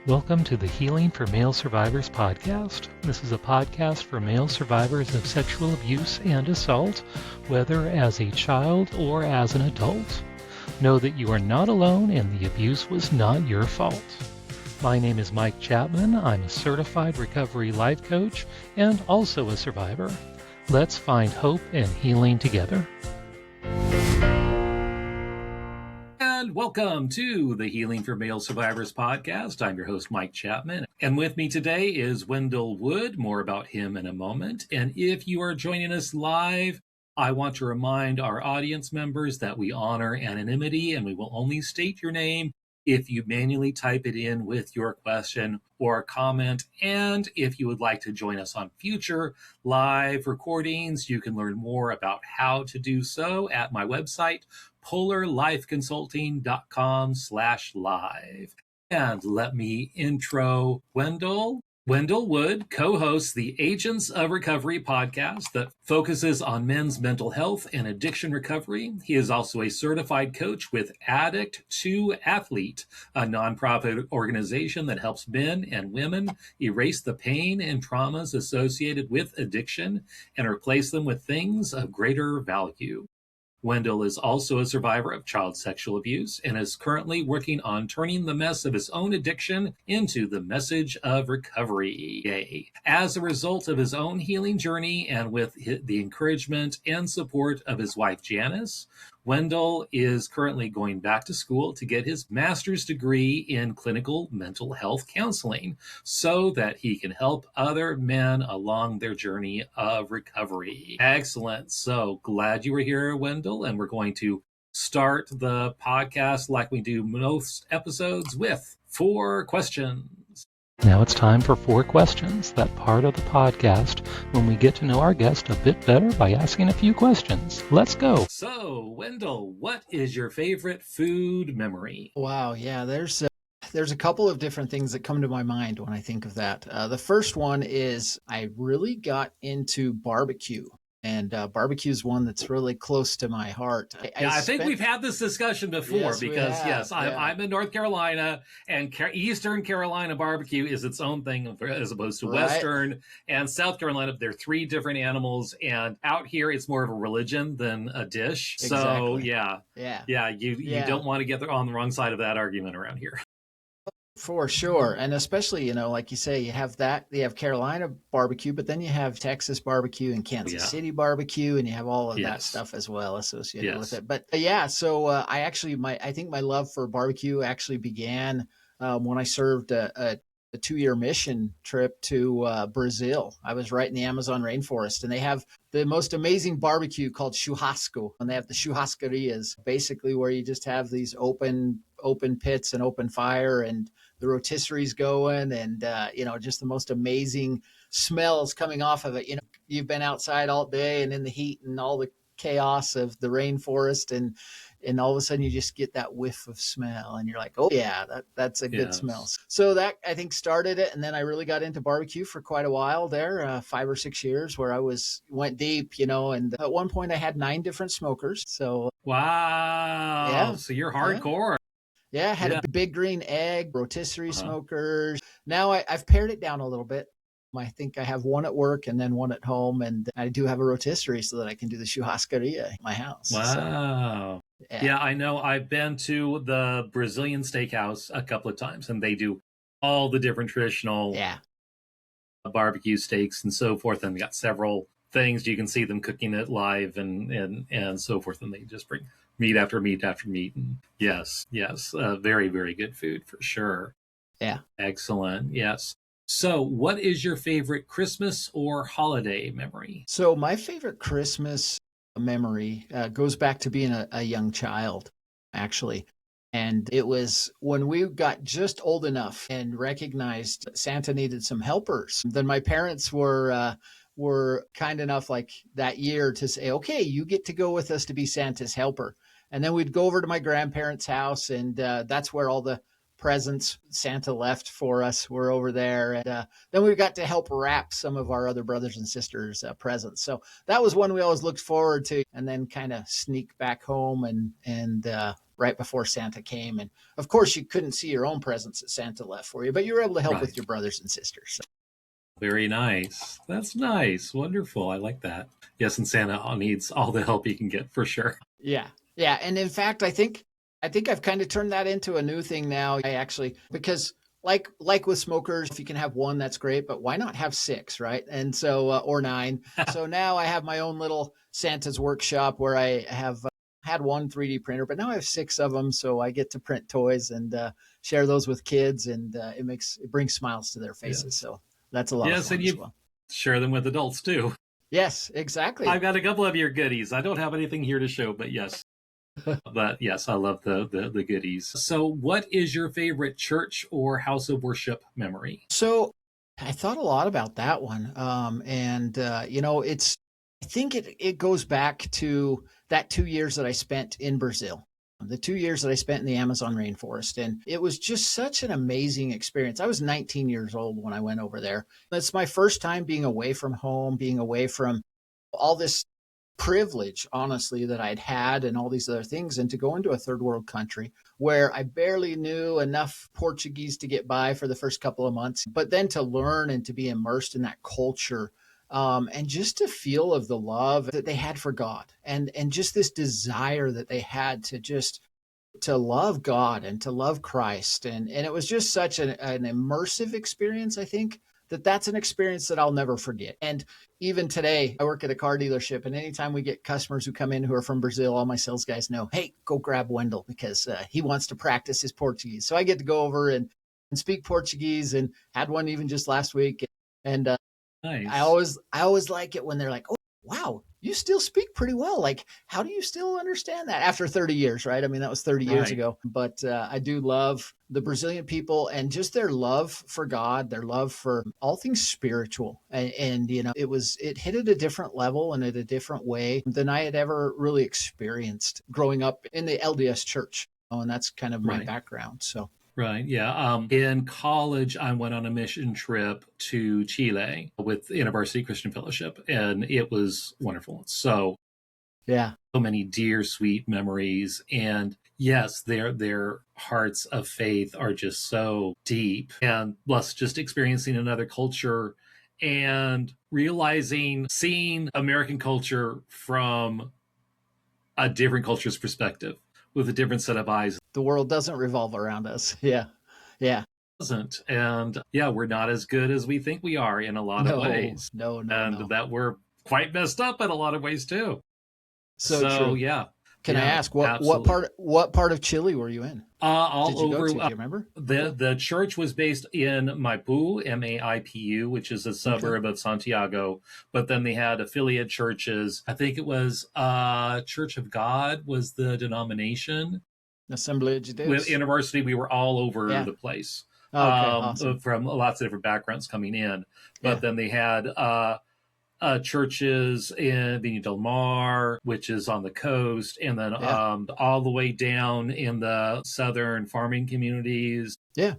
Welcome to the Healing for Male Survivors podcast. This is a podcast for male survivors of sexual abuse and assault, whether as a child or as an adult. Know that you are not alone and the abuse was not your fault. My name is Mike Chapman. I'm a certified recovery life coach and also a survivor. Let's find hope and healing together. And welcome to the Healing for Male Survivors podcast. I'm your host, Mike Chapman. And with me today is Wendell Wood. More about him in a moment. And if you are joining us live, I want to remind our audience members that we honor anonymity and we will only state your name if you manually type it in with your question or comment. And if you would like to join us on future live recordings, you can learn more about how to do so at my website, polarlifeconsulting.com/live. And let me intro Wendell. Wendell Wood co-hosts the Agents of Recovery podcast that focuses on men's mental health and addiction recovery. He is also a certified coach with Addict II Athlete, a nonprofit organization that helps men and women erase the pain and traumas associated with addiction and replace them with things of greater value. Wendell is also a survivor of child sexual abuse and is currently working on turning the mess of his own addiction into the message of recovery. Yay. As a result of his own healing journey and with the encouragement and support of his wife, Janice, Wendell is currently going back to school to get his master's degree in clinical mental health counseling so that he can help other men along their journey of recovery. Excellent. So glad you were here, Wendell, and we're going to start the podcast like we do most episodes with 4 questions. Now it's time for 4 questions, that part of the podcast when we get to know our guest a bit better by asking a few questions. Let's go. So, Wendell, what is your favorite food memory? Wow, yeah, there's a couple of different things that come to my mind when I think of that. The first one is I really got into barbecue. And barbecue is one that's really close to my heart. I think we've had this discussion before because, I'm in North Carolina, and Eastern Carolina barbecue is its own thing as opposed to Western and South Carolina. They're 3 different animals, and out here it's more of a religion than a dish. Exactly. So, you don't want to get on the wrong side of that argument around here. For sure. And especially, like you say, you have Carolina barbecue, but then you have Texas barbecue and Kansas City barbecue, and you have all of that stuff as well associated with it. But so I think my love for barbecue actually began when I served a 2-year mission trip to Brazil. I was right in the Amazon rainforest, and they have the most amazing barbecue called churrasco, and they have the churrascarias, basically where you just have these open pits and open fire and the rotisseries going and, just the most amazing smells coming off of it. You've been outside all day and in the heat and all the chaos of the rainforest and all of a sudden you just get that whiff of smell and you're like, oh yeah, that's a good smell. So that I think started it. And then I really got into barbecue for quite a while there, 5 or 6 years where I went deep, and at one point I had 9 different smokers. So wow. Yeah. So you're hardcore. Yeah, I had a big green egg, rotisserie smokers. Now I've pared it down a little bit. I think I have 1 at work and then 1 at home. And I do have a rotisserie so that I can do the churrascaria in my house. Wow. So, yeah, I know. I've been to the Brazilian steakhouse a couple of times, and they do all the different traditional barbecue steaks and so forth. And they got several things. You can see them cooking it live and so forth. And they just bring meat after meat after meat. And yes. Very, very good food for sure. Yeah. Excellent. Yes. So what is your favorite Christmas or holiday memory? So my favorite Christmas memory goes back to being a young child, actually. And it was when we got just old enough and recognized Santa needed some helpers. Then my parents were kind enough like that year to say, okay, you get to go with us to be Santa's helper. And then we'd go over to my grandparents' house, and that's where all the presents Santa left for us were over there. And then we got to help wrap some of our other brothers and sisters' presents. So that was one we always looked forward to, and then kind of sneak back home and right before Santa came. And of course, you couldn't see your own presents that Santa left for you, but you were able to help with your brothers and sisters. So. Very nice. That's nice. Wonderful. I like that. Yes, and Santa needs all the help he can get for sure. Yeah. Yeah. And in fact, I think I've kind of turned that into a new thing now. Because like with smokers, if you can have one, that's great, but why not have 6, right? And so, or 9. So now I have my own little Santa's workshop where I have had one 3D printer, but now I have 6 of them. So I get to print toys and share those with kids, and it brings smiles to their faces. Yes. So that's a lot of fun as well. Share them with adults too. Yes, exactly. I've got a couple of your goodies. I don't have anything here to show, but yes. But yes, I love the goodies. So what is your favorite church or house of worship memory? So I thought a lot about that one. I think it goes back to that 2 years that I spent in Brazil. The 2 years that I spent in the Amazon rainforest. And it was just such an amazing experience. I was 19 years old when I went over there. It's my first time being away from home, being away from all this privilege, honestly, that I'd had and all these other things. And to go into a third world country where I barely knew enough Portuguese to get by for the first couple of months, but then to learn and to be immersed in that culture. And just to feel of the love that they had for God and just this desire that they had to love God and to love Christ. And it was just such an immersive experience. I think that's an experience that I'll never forget. And even today, I work at a car dealership, and anytime we get customers who come in who are from Brazil, all my sales guys know, hey, go grab Wendell because he wants to practice his Portuguese. So I get to go over and speak Portuguese, and had one even just last week. And nice. I always like it when they're like, oh, wow, you still speak pretty well. Like, how do you still understand that after 30 years, right? I mean, that was 30 years ago. But I do love the Brazilian people and just their love for God, their love for all things spiritual. And it hit at a different level and at a different way than I had ever really experienced growing up in the LDS church. And that's kind of my background. So. Right. Yeah. In college, I went on a mission trip to Chile with the University Christian Fellowship, and it was wonderful. So many dear, sweet memories. And yes, their hearts of faith are just so deep. And plus, just experiencing another culture and seeing American culture from a different culture's perspective, with a different set of eyes. The world doesn't revolve around us. Yeah. Yeah. It doesn't. And we're not as good as we think we are in a lot of ways. No. That we're quite messed up in a lot of ways too. So true. Yeah. Can I ask what part of Chile were you in? All over. Do you remember? The church was based in Maipu, Maipu, which is a suburb of Santiago. But then they had affiliate churches. I think it was Church of God was the denomination. Assembly of Deus. With university, we were all over the place. Awesome. From lots of different backgrounds coming in. But then they had churches in Viña del Mar, which is on the coast, and then all the way down in the southern farming communities. Yeah.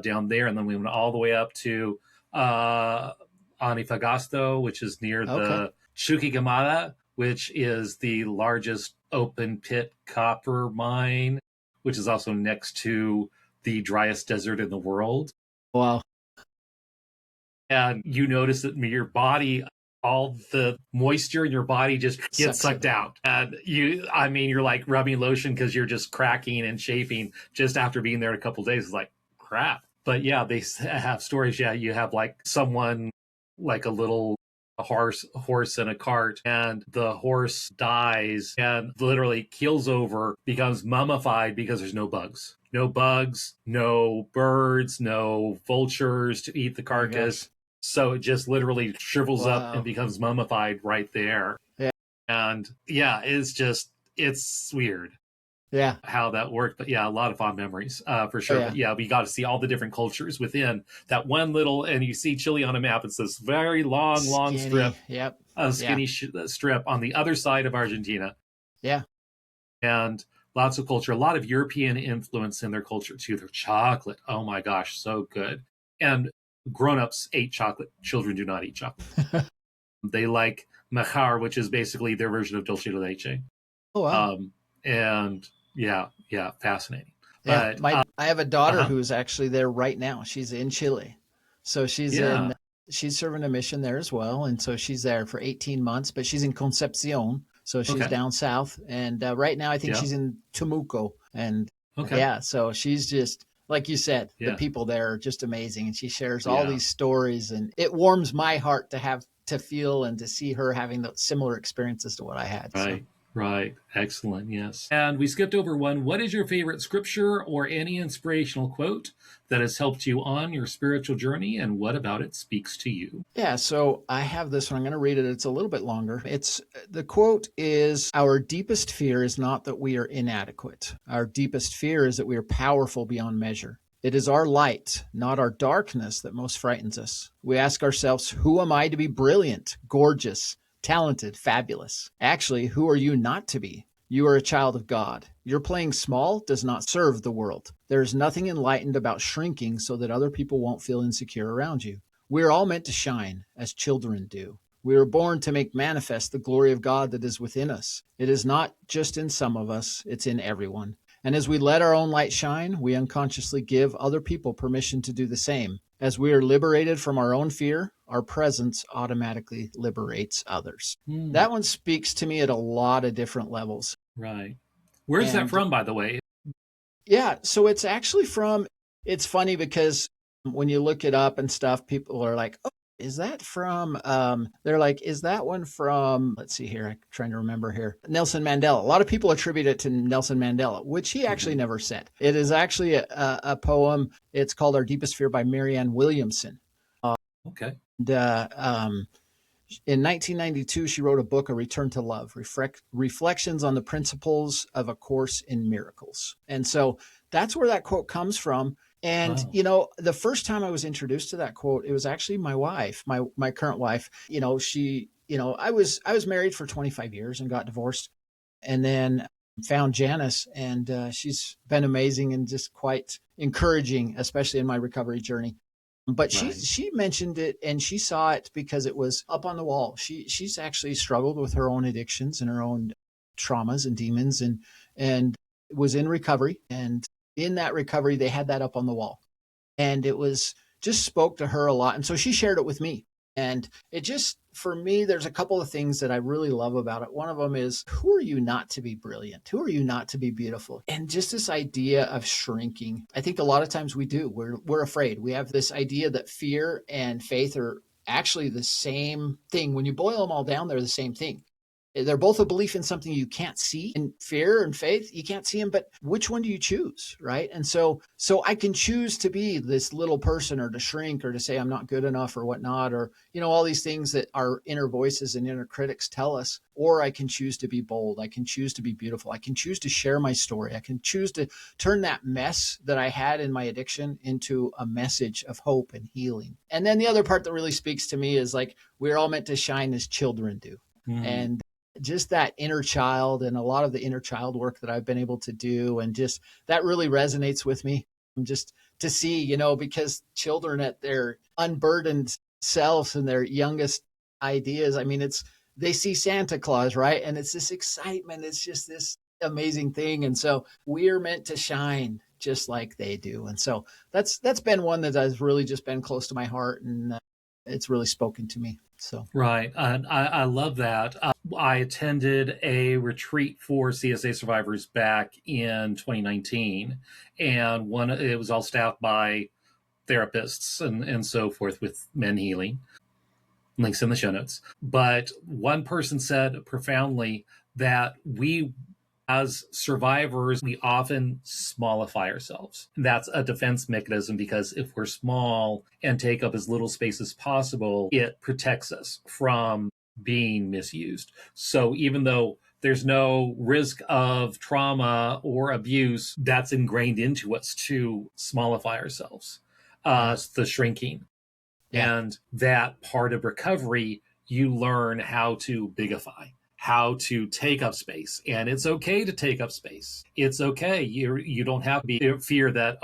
Down there. And then we went all the way up to Antofagasta, which is near the Chuquicamata, which is the largest open pit copper mine, which is also next to the driest desert in the world. Wow. And you notice that your body, all the moisture in your body just gets sucked out. And you're like rubbing lotion because you're just cracking and chafing just after being there a couple of days. It's like, crap. But they have stories. Yeah, you have like someone, like a little horse in a cart, and the horse dies and literally keels over, becomes mummified because there's no bugs. No bugs, no birds, no vultures to eat the carcass. So it just literally shrivels up and becomes mummified right there. Yeah. And it's weird. Yeah. How that worked. But a lot of fond memories for sure. Oh, yeah. But we got to see all the different cultures within that one little, and you see Chile on a map. It's this very long strip. Yep. A skinny strip on the other side of Argentina. Yeah. And lots of culture, a lot of European influence in their culture too. Their chocolate. Oh my gosh, so good. And grown-ups ate chocolate. Children do not eat chocolate. They like 𝐞𝐩𝐢𝐬𝐬𝐷, which is basically their version of dulce de leche. Oh, wow. And Yeah. Yeah. Fascinating. Yeah. But I have a daughter who's actually there right now. She's in Chile. So she's serving a mission there as well. And so she's there for 18 months, but she's in Concepcion. So she's down south. And right now I think she's in Temuco. And so she's just, like you said, the people there are just amazing. And she shares all these stories, and it warms my heart to feel and to see her having the similar experiences to what I had. Right. Right. Excellent. Yes. And we skipped over one. What is your favorite scripture or any inspirational quote that has helped you on your spiritual journey, and what about it speaks to you? Yeah. So I have this one. I'm going to read it. It's a little bit longer. The quote is, "Our deepest fear is not that we are inadequate. Our deepest fear is that we are powerful beyond measure. It is our light, not our darkness, that most frightens us. We ask ourselves, who am I to be brilliant, gorgeous, talented, fabulous? Actually, who are you not to be? You are a child of God. Your playing small does not serve the world. There is nothing enlightened about shrinking so that other people won't feel insecure around you. We are all meant to shine, as children do. We are born to make manifest the glory of God that is within us. It is not just in some of us, it's in everyone. And as we let our own light shine, we unconsciously give other people permission to do the same. As we are liberated from our own fear, our presence automatically liberates others." That one speaks to me at a lot of different levels. Right. Where's that from, by the way? Yeah. So it's actually it's funny because when you look it up and stuff, people are like, oh, is that from, they're like, is that one from, let's see here, I'm trying to remember here, Nelson Mandela. A lot of people attribute it to Nelson Mandela, which he actually never said. It is actually a poem. It's called Our Deepest Fear by Marianne Williamson. Okay. In 1992, she wrote a book, A Return to Love, Reflections on the Principles of A Course in Miracles. And so that's where that quote comes from. And, the first time I was introduced to that quote, it was actually my wife, my current wife. I was married for 25 years and got divorced, and then found Janice, and she's been amazing and just quite encouraging, especially in my recovery journey. But she mentioned it, and she saw it because it was up on the wall. She's actually struggled with her own addictions and her own traumas and demons, and was in recovery. And in that recovery, they had that up on the wall, and it was just spoke to her a lot. And so she shared it with me. And it just, for me, there's a couple of things that I really love about it. One of them is, who are you not to be brilliant? Who are you not to be beautiful? And just this idea of shrinking. I think a lot of times we do. We're afraid. We have this idea that fear and faith are actually the same thing. When you boil them all down, they're the same thing. They're both a belief in something you can't see. And fear and faith, you can't see them, but which one do you choose, right? And so I can choose to be this little person, or to shrink, or to say I'm not good enough or whatnot, or, all these things that our inner voices and inner critics tell us. Or I can choose to be bold. I can choose to be beautiful. I can choose to share my story. I can choose to turn that mess that I had in my addiction into a message of hope and healing. And then the other part that really speaks to me is, like, we're all meant to shine as children do. And just that inner child, and a lot of the inner child work that I've been able to do, and just that really resonates with me. Just to see, because children at their unburdened selves and their youngest ideas, I mean, they see Santa Claus, right? And it's this excitement. It's just this amazing thing. And so we are meant to shine just like they do. And so that's been one that has really just been close to my heart, and it's really spoken to me. So right. I love that. I attended a retreat for CSA survivors back in 2019, and it was all staffed by therapists and so forth, with Men Healing. Links in the show notes. But one person said profoundly that we, as survivors, we often smallify ourselves. That's a defense mechanism, because if we're small and take up as little space as possible, it protects us from being misused. So even though there's no risk of trauma or abuse, that's ingrained into us to smallify ourselves, the shrinking. Yeah. And that part of recovery, you learn how to bigify, how to take up space. And it's okay to take up space. It's okay. You don't have to fear that,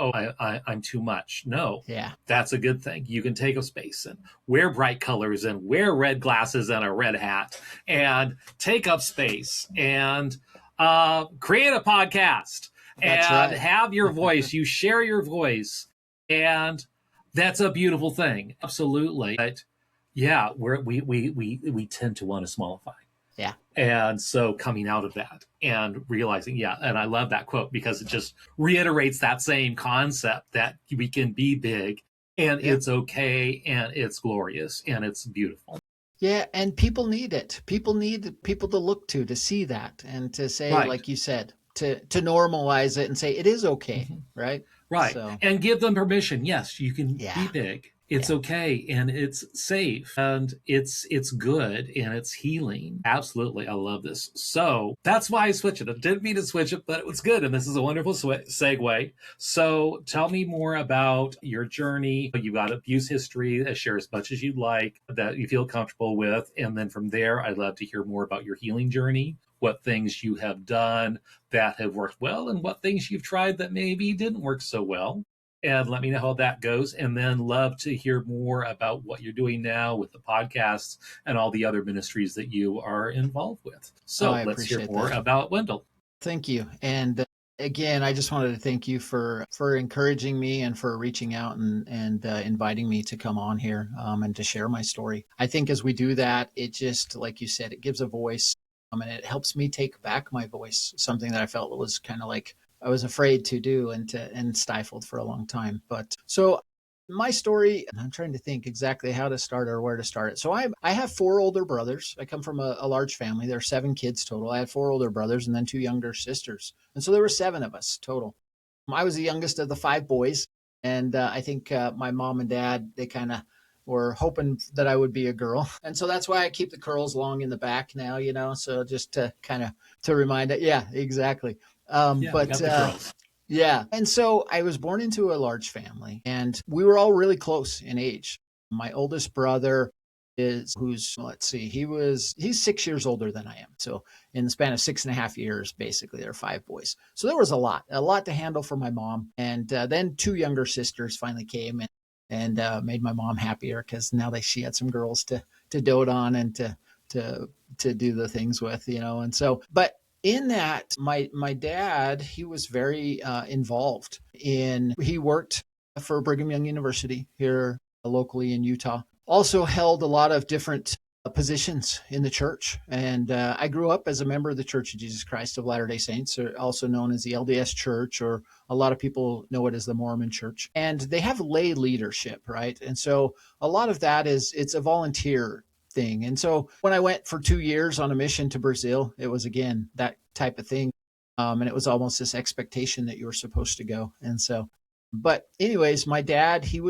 I'm too much. No, that's a good thing. You can take up space and wear bright colors and wear red glasses and a red hat and take up space and create a podcast and have your voice. You share your voice, and that's a beautiful thing. Absolutely. But yeah, we tend to want to smallify. Yeah. And so coming out of that and realizing, and I love that quote because it just reiterates that same concept that we can be big and it's okay and it's glorious and it's beautiful. Yeah, and people need it. People need people to look to see that and to say, like you said, to normalize it and say it is okay, right? Right. So, and give them permission. Yes, you can be big. It's okay and it's safe and it's good and it's healing. Absolutely. I love this. So that's why I switched it. I didn't mean to switch it, but it was good. And this is a wonderful segue. So tell me more about your journey. You've got abuse history. Share as much as you'd like that you feel comfortable with. And then from there, I'd love to hear more about your healing journey, what things you have done that have worked well and what things you've tried that maybe didn't work so well. And let me know how that goes. And then love to hear more about what you're doing now with the podcasts and all the other ministries that you are involved with. So let's hear more about Wendell. Thank you. And again, I just wanted to thank you for encouraging me and for reaching out and inviting me to come on here and to share my story. I think as we do that, it just, like you said, it gives a voice and it helps me take back my voice, something that I felt was kind of like I was afraid to do and stifled for a long time. But so my story, I'm trying to think exactly how to start or where to start it. So I have 4 older brothers. I come from a large family. There are 7 kids total. I had 4 older brothers and then 2 younger sisters. And so there were 7 of us total. I was the youngest of the 5 boys. And I think my mom and dad, they kind of were hoping that I would be a girl. And so that's why I keep the curls long in the back now, so just to kind of to remind it. Yeah, exactly. And so I was born into a large family and we were all really close in age. My oldest brother he's 6 years older than I am. So in the span of 6.5 years, basically there are 5 boys. So there was a lot to handle for my mom. And then 2 younger sisters finally came and made my mom happier because now she had some girls to dote on and to do the things with, and so, but in that, my dad, he was very involved he worked for Brigham Young University here locally in Utah, also held a lot of different positions in the church. And I grew up as a member of the Church of Jesus Christ of Latter-day Saints, or also known as the LDS Church, or a lot of people know it as the Mormon Church. And they have lay leadership, right? And so a lot of that it's a volunteer thing. And so when I went for 2 years on a mission to Brazil, it was again that type of thing. And it was almost this expectation that you were supposed to go. And so, but anyways, my dad, he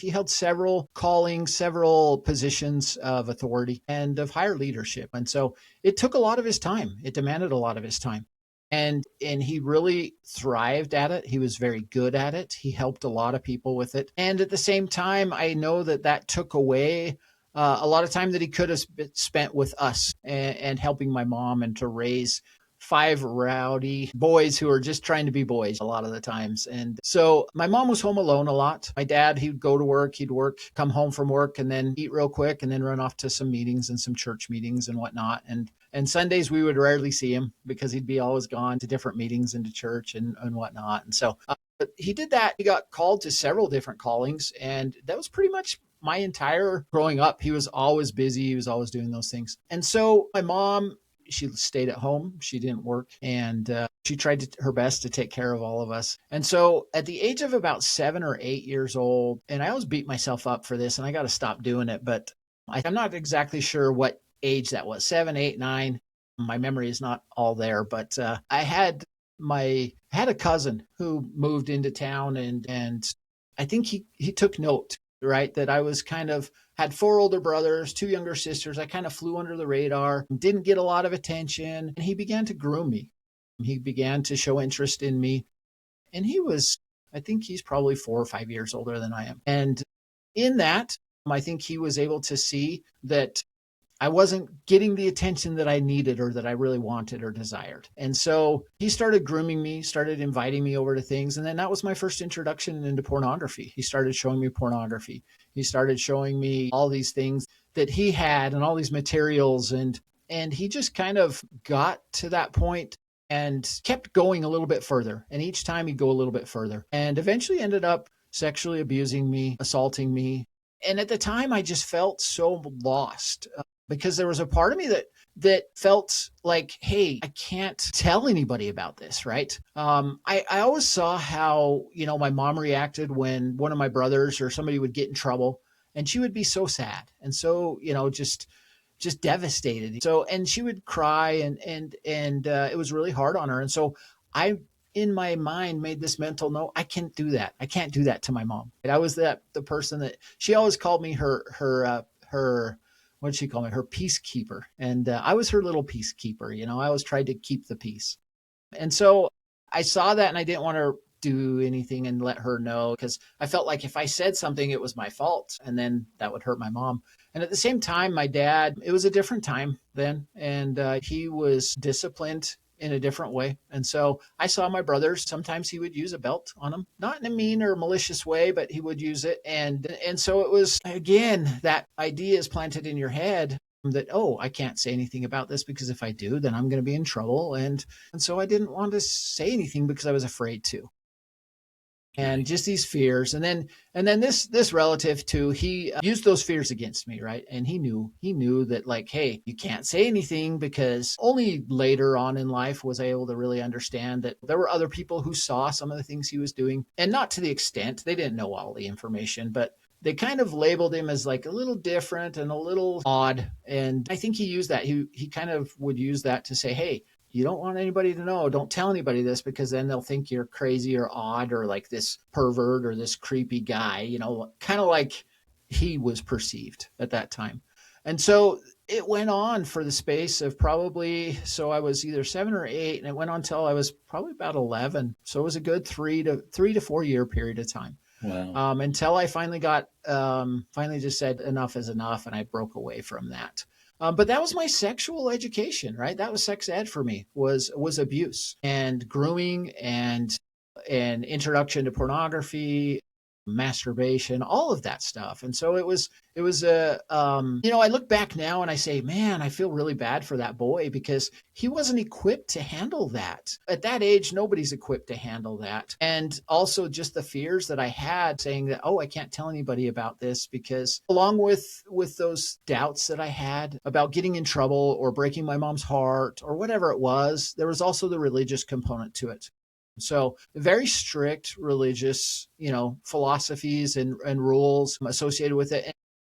held several callings, several positions of authority and of higher leadership. And so it took a lot of his time. It demanded a lot of his time. And he really thrived at it. He was very good at it. He helped a lot of people with it. And at the same time, I know that took away a lot of time that he could have spent with us and helping my mom and to raise 5 rowdy boys who are just trying to be boys a lot of the times. And so my mom was home alone a lot. My dad, he'd go to work, come home from work and then eat real quick and then run off to some meetings and some church meetings and whatnot. And Sundays we would rarely see him because he'd be always gone to different meetings and to church and whatnot. And so but he did that. He got called to several different callings and that was pretty much my entire growing up. He was always busy. He was always doing those things. And so my mom, she stayed at home. She didn't work. And she tried her best to take care of all of us. And so at the age of about 7 or 8 years old, and I always beat myself up for this and I got to stop doing it, but I'm not exactly sure what age that was, 7, 8, 9. My memory is not all there, but I had a cousin who moved into town and I think he took note, right? That I was had 4 older brothers, 2 younger sisters. I kind of flew under the radar, didn't get a lot of attention. And he began to groom me. He began to show interest in me. And I think he's probably 4 or 5 years older than I am. And in that, I think he was able to see that I wasn't getting the attention that I needed or that I really wanted or desired. And so he started grooming me, started inviting me over to things. And then that was my first introduction into pornography. He started showing me pornography. He started showing me all these things that he had and all these materials. And And he just kind of got to that point and kept going a little bit further. And each time he'd go a little bit further and eventually ended up sexually abusing me, assaulting me. And at the time, I just felt so lost because there was a part of me that felt like, hey, I can't tell anybody about this, right? I always saw how, my mom reacted when one of my brothers or somebody would get in trouble, and she would be so sad and so, just devastated. So, and she would cry and it was really hard on her. And so I, in my mind, made this mental note: I can't do that. I can't do that to my mom. I was the person that she always called me her what did she call me? Her peacekeeper. And I was her little peacekeeper. I always tried to keep the peace. And so I saw that and I didn't want to do anything and let her know, because I felt like if I said something, it was my fault, and then that would hurt my mom. And at the same time, my dad, it was a different time then, and he was disciplined in a different way. And so I saw my brothers, sometimes he would use a belt on them, not in a mean or malicious way, but he would use it. And so it was, again, that idea is planted in your head that, oh, I can't say anything about this because if I do, then I'm going to be in trouble. And so I didn't want to say anything because I was afraid to. And just these fears. And then this relative too, he used those fears against me, right? And he knew that, like, hey, you can't say anything, because only later on in life was I able to really understand that there were other people who saw some of the things he was doing, and not to the extent, they didn't know all the information, but they kind of labeled him as like a little different and a little odd. And I think he used that. He kind of would use that to say, hey, you don't want anybody to know. Don't tell anybody this, because then they'll think you're crazy or odd or like this pervert or this creepy guy, kind of like he was perceived at that time. And so it went on for the space of probably, so I was either 7 or 8, and it went on till I was probably about 11. So it was a good 3 to 4 year period of time. Wow. Until I finally just said enough is enough, and I broke away from that. But that was my sexual education, right? That was sex ed for me, was abuse and grooming and introduction to pornography, masturbation, all of that stuff. And so it was I look back now and I say, man, I feel really bad for that boy, because he wasn't equipped to handle that. At that age, nobody's equipped to handle that. And also just the fears that I had, saying that, oh, I can't tell anybody about this, because along with those doubts that I had about getting in trouble or breaking my mom's heart or whatever it was, there was also the religious component to it. So very strict religious, philosophies and rules associated with it.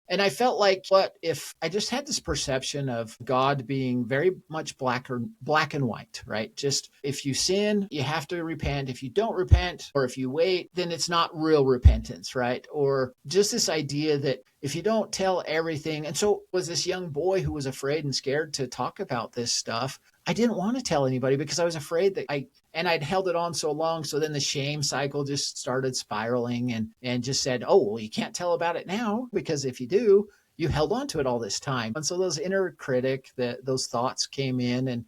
And I felt like, what if I just had this perception of God being very much black and white, right? Just if you sin, you have to repent. If you don't repent, or if you wait, then it's not real repentance, right? Or just this idea that if you don't tell everything. And so was this young boy who was afraid and scared to talk about this stuff. I didn't want to tell anybody because I was afraid that I'd held it on so long. So then the shame cycle just started spiraling and just said, oh, well, you can't tell about it now, because if you do, you held on to it all this time. And so those inner critic, those thoughts came in and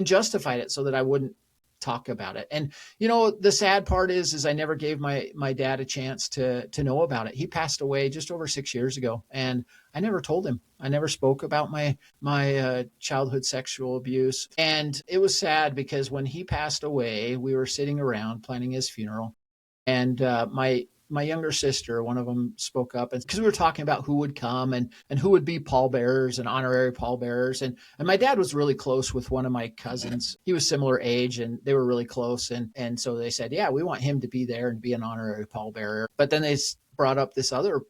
justified it so that I wouldn't talk about it. And, the sad part is I never gave my dad a chance to know about it. He passed away just over 6 years ago, and I never told him. I never spoke about my childhood sexual abuse. And it was sad, because when he passed away, we were sitting around planning his funeral, and my younger sister, one of them, spoke up, and because we were talking about who would come and who would be pallbearers and honorary pallbearers. And my dad was really close with one of my cousins. He was similar age, and they were really close. And so they said, yeah, we want him to be there and be an honorary pallbearer. But then they brought up this other,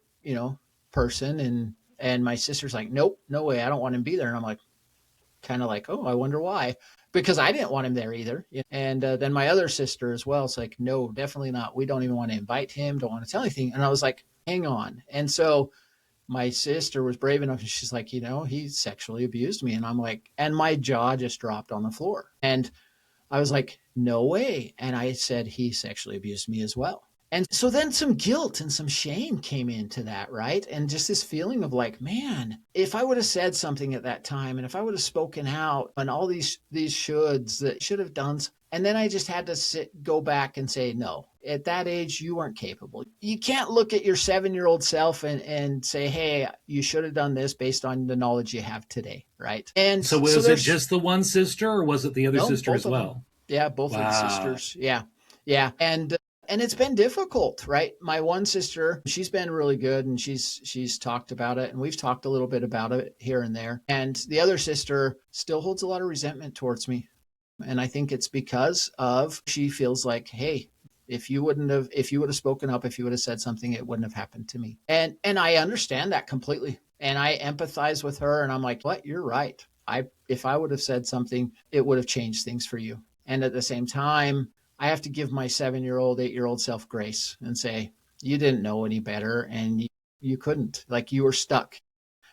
person, and my sister's like, nope, no way, I don't want him to be there. And I'm like, kind of like, oh, I wonder why. Because I didn't want him there either. And then my other sister as well, it's like, no, definitely not. We don't even want to invite him, don't want to tell anything. And I was like, hang on. And so my sister was brave enough, and she's like, he sexually abused me. And I'm like, and my jaw just dropped on the floor. And I was like, no way. And I said, he sexually abused me as well. And so then some guilt and some shame came into that, right? And just this feeling of like, man, if I would have said something at that time, and if I would have spoken out on all these shoulds that should have done, and then I just had to go back and say, no, at that age, you weren't capable. You can't look at your 7-year-old self and say, hey, you should have done this based on the knowledge you have today, right? And so was it just the one sister, or was it the other sister as well? Yeah, both of the sisters. Yeah. Yeah. And it's been difficult, right? My one sister, she's been really good, and she's talked about it, and we've talked a little bit about it here and there. And the other sister still holds a lot of resentment towards me. And I think it's because of, she feels like, hey, if you would have spoken up, if you would have said something, it wouldn't have happened to me. And I understand that completely. And I empathize with her, and I'm like, what? You're right. If I would have said something, it would have changed things for you. And at the same time, I have to give my 7-year-old, 8-year-old self grace and say, you didn't know any better, and you couldn't. Like, you were stuck.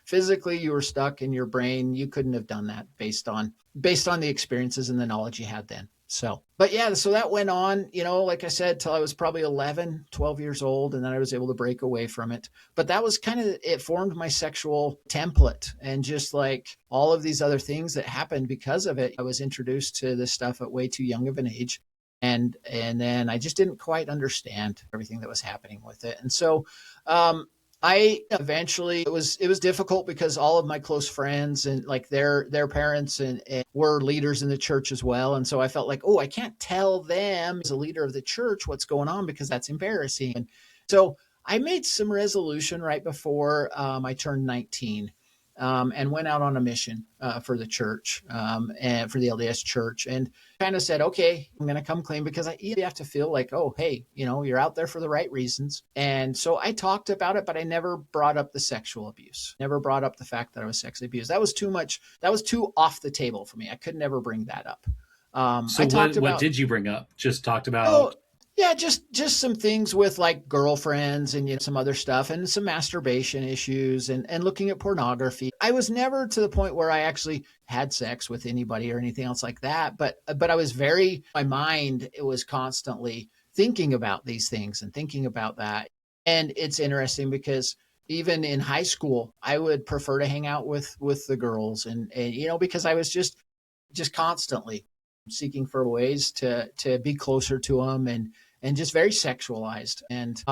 Physically, you were stuck in your brain. You couldn't have done that based on the experiences and the knowledge you had then. So, but yeah, so that went on, like I said, till I was probably 11, 12 years old. And then I was able to break away from it. But that was it formed my sexual template, and just like all of these other things that happened because of it. I was introduced to this stuff at way too young of an age. And then I just didn't quite understand everything that was happening with it. And so, I eventually, it was difficult because all of my close friends and like their parents and were leaders in the church as well. And so I felt like, oh, I can't tell them as a leader of the church what's going on because that's embarrassing. And so I made some resolution right before I turned 19. And went out on a mission for the church and for the LDS church, and kind of said, okay, I'm going to come clean, because you have to feel like, oh, hey, you're out there for the right reasons. And so I talked about it, but I never brought up the sexual abuse, never brought up the fact that I was sexually abused. That was too much. That was too off the table for me. I could never bring that up. So what did you bring up? Just talked about... Yeah, just some things with like girlfriends and some other stuff, and some masturbation issues and looking at pornography. I was never to the point where I actually had sex with anybody or anything else like that. But I was my mind, it was constantly thinking about these things and thinking about that. And it's interesting because even in high school, I would prefer to hang out with the girls and because I was just constantly seeking for ways to be closer to them, and just very sexualized and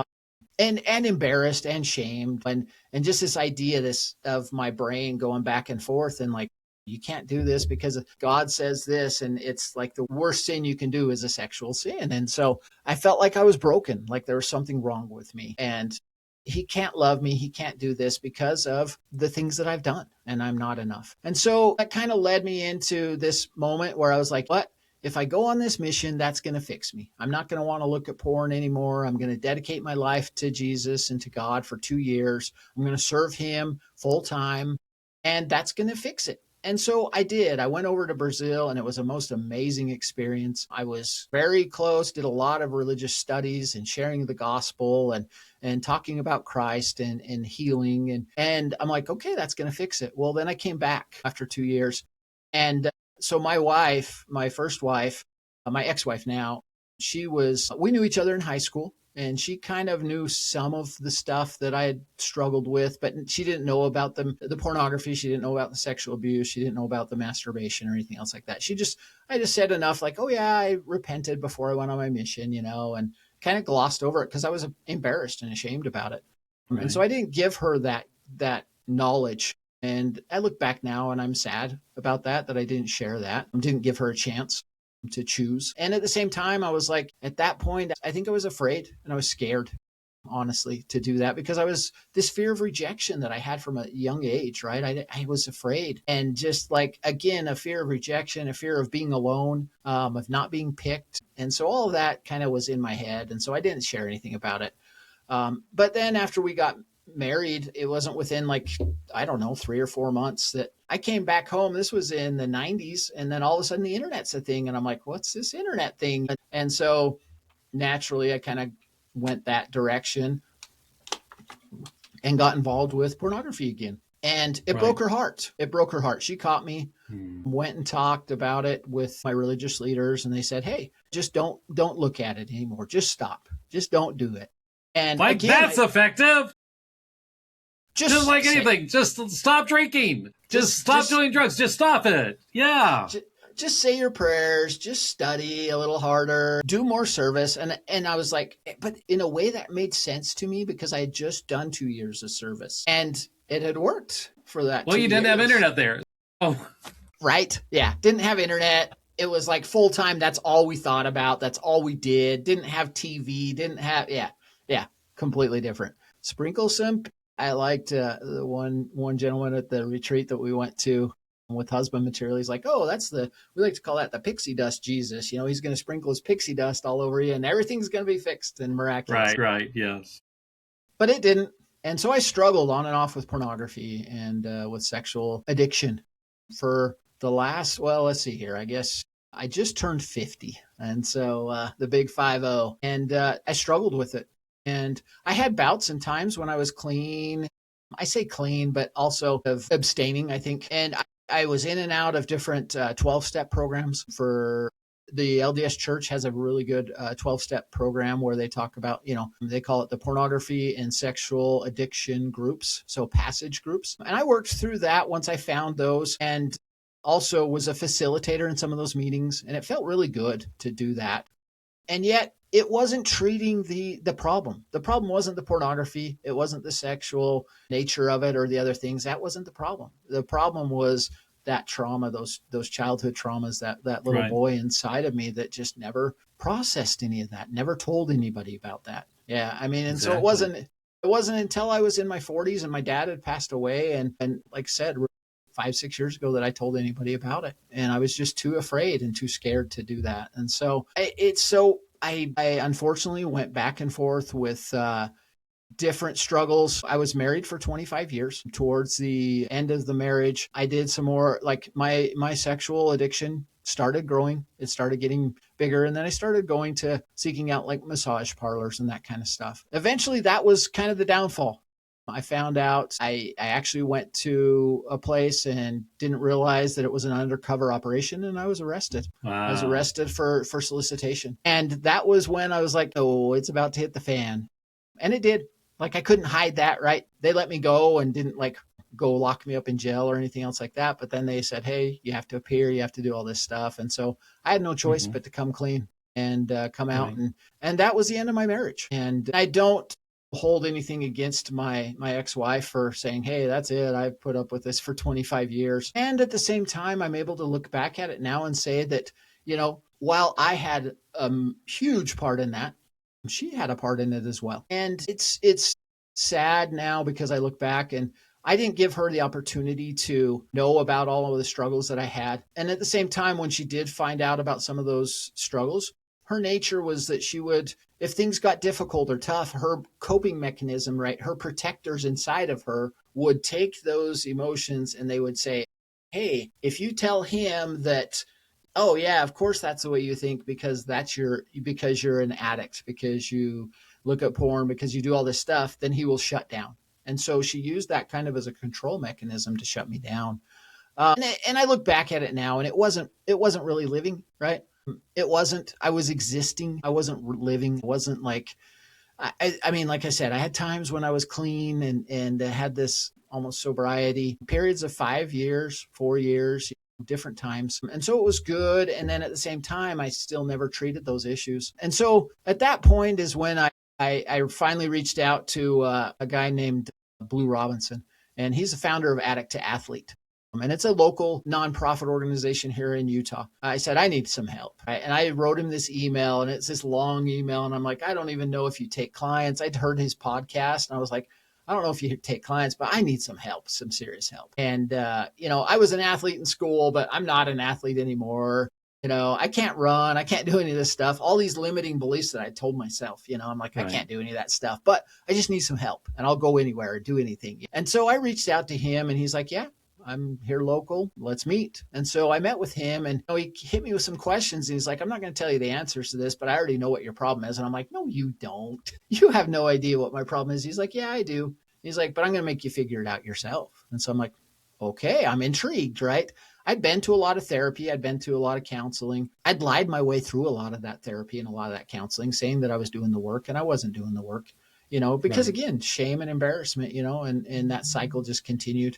embarrassed and shamed, and just this idea of my brain going back and forth, and like, you can't do this because God says this, and it's like the worst sin you can do is a sexual sin. And so I felt like I was broken, like there was something wrong with me, and he can't love me, he can't do this because of the things that I've done, and I'm not enough. And so that kind of led me into this moment where I was like, what? If I go on this mission, that's going to fix me. I'm not going to want to look at porn anymore. I'm going to dedicate my life to Jesus and to God for 2 years. I'm going to serve him full time, and that's going to fix it. And so I did. I went over to Brazil, and it was a most amazing experience. I was very close, did a lot of religious studies and sharing the gospel and talking about Christ and healing. And I'm like, okay, that's going to fix it. Well, then I came back after 2 years. And so my wife, my first wife, my ex-wife now, we knew each other in high school. And she kind of knew some of the stuff that I had struggled with, but she didn't know about the pornography. She didn't know about the sexual abuse. She didn't know about the masturbation or anything else like that. I just said enough like, oh yeah, I repented before I went on my mission, and kind of glossed over it because I was embarrassed and ashamed about it. Right. And so I didn't give her that knowledge. And I look back now and I'm sad about that I didn't share that. I didn't give her a chance to choose. And at the same time, I was like, at that point, I think I was afraid and I was scared, honestly, to do that because I was this fear of rejection that I had from a young age, right? I was afraid. And just like, again, a fear of rejection, a fear of being alone, of not being picked. And so all of that kind of was in my head. And so I didn't share anything about it. But then after we got married, it wasn't within 3 or 4 months that I came back home. This was in the 90s. And then all of a sudden the internet's a thing. And I'm like, what's this internet thing? And so naturally I kind of went that direction and got involved with pornography again. And it broke her heart. It broke her heart. She caught me, went and talked about it with my religious leaders. And they said, hey, just don't look at it anymore. Just stop. Just don't do it. And again, that's effective. Just like anything, just stop drinking. Just stop doing drugs. Just stop it. Yeah. just say your prayers, just study a little harder, do more service. And I was like, but in a way that made sense to me because I had just done 2 years of service and it had worked for that. Well, you didn't have internet there. Oh, right. Yeah. Didn't have internet. It was like full time. That's all we thought about. That's all we did. Didn't have TV. Didn't have, yeah, completely different. Sprinkle some. I liked the one gentleman at the retreat that we went to with husband material. He's like, oh, we like to call that the pixie dust Jesus. You know, he's going to sprinkle his pixie dust all over you and everything's going to be fixed and miraculous. Right, yes. But it didn't. And so I struggled on and off with pornography and with sexual addiction for the last, well, let's see here. I guess I just turned 50. And so the big 50. And I struggled with it. And I had bouts and times when I was clean. I say clean, but also of abstaining, I think. And I was in and out of different 12-step programs for the LDS Church has a really good 12-step program where they talk about, they call it the pornography and sexual addiction groups. So passage groups. And I worked through that once I found those and also was a facilitator in some of those meetings. And it felt really good to do that. And yet it wasn't treating the problem. The problem wasn't the pornography. It wasn't the sexual nature of it or the other things. That wasn't the problem. The problem was that trauma, those childhood traumas, that little boy inside of me that just never processed any of that, never told anybody about that. Yeah. I mean, and exactly. So it wasn't until I was in my 40s and my dad had passed away. And like I said, 5-6 years ago that I told anybody about it. And I was just too afraid and too scared to do that. And so I unfortunately went back and forth with different struggles. I was married for 25 years. Towards the end of the marriage, I did some more, like my sexual addiction started growing. It started getting bigger. And then I started going to seeking out like massage parlors and that kind of stuff. Eventually, that was kind of the downfall. I found out I actually went to a place and didn't realize that it was an undercover operation, and I was arrested. Wow. I was arrested for solicitation. And that was when I was like, oh, it's about to hit the fan. And it did. Like I couldn't hide that, right? They let me go and didn't like go lock me up in jail or anything else like that. But then they said, hey, you have to appear, you have to do all this stuff. And so I had no choice but to come clean and come out. And that was the end of my marriage. And I don't hold anything against my ex-wife for saying, hey, that's it. I've put up with this for 25 years. And at the same time, I'm able to look back at it now and say that, while I had a huge part in that, she had a part in it as well. And it's sad now because I look back and I didn't give her the opportunity to know about all of the struggles that I had. And at the same time, when she did find out about some of those struggles, her nature was that she would, if things got difficult or tough, her coping mechanism, right, her protectors inside of her would take those emotions and they would say, hey, if you tell him that, oh yeah, of course that's the way you think because because you're an addict, because you look at porn, because you do all this stuff, then he will shut down. And so she used that kind of as a control mechanism to shut me down. And I look back at it now and it wasn't really living, right? It wasn't, I was existing. I wasn't living. It wasn't like, I mean, like I said, I had times when I was clean and had this almost sobriety, periods of 5 years, 4 years, different times. And so it was good. And then at the same time, I still never treated those issues. And so at that point is when I finally reached out to a guy named Blue Robinson, and he's the founder of Addict II Athlete. And it's a local nonprofit organization here in Utah. I said, I need some help. Right? And I wrote him this email, and it's this long email. And I'm like, I don't even know if you take clients. I'd heard his podcast, and I was like, I don't know if you take clients, but I need some help, some serious help. And, I was an athlete in school, but I'm not an athlete anymore. I can't run. I can't do any of this stuff. All these limiting beliefs that I told myself, I'm like, right. I can't do any of that stuff, but I just need some help and I'll go anywhere or do anything. And so I reached out to him and he's like, yeah, I'm here local. Let's meet. And so I met with him and he hit me with some questions. And he's like, I'm not going to tell you the answers to this, but I already know what your problem is. And I'm like, no, you don't. You have no idea what my problem is. He's like, yeah, I do. He's like, but I'm going to make you figure it out yourself. And so I'm like, okay, I'm intrigued, right? I'd been to a lot of therapy. I'd been to a lot of counseling. I'd lied my way through a lot of that therapy and a lot of that counseling, saying that I was doing the work and I wasn't doing the work, because right. Again, shame and embarrassment, and that cycle just continued.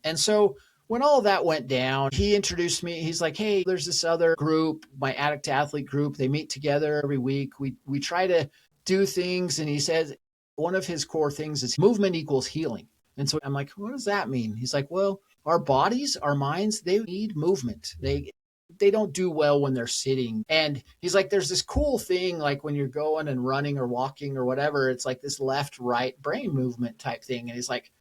And so when all of that went down, he introduced me. He's like, hey, there's this other group, my Addict II Athlete group. They meet together every week. We try to do things. And he says one of his core things is movement equals healing. And so I'm like, what does that mean? He's like, well, our bodies, our minds, they need movement. They don't do well when they're sitting. And he's like, there's this cool thing, like when you're going and running or walking or whatever, it's like this left, right brain movement type thing. And he's like,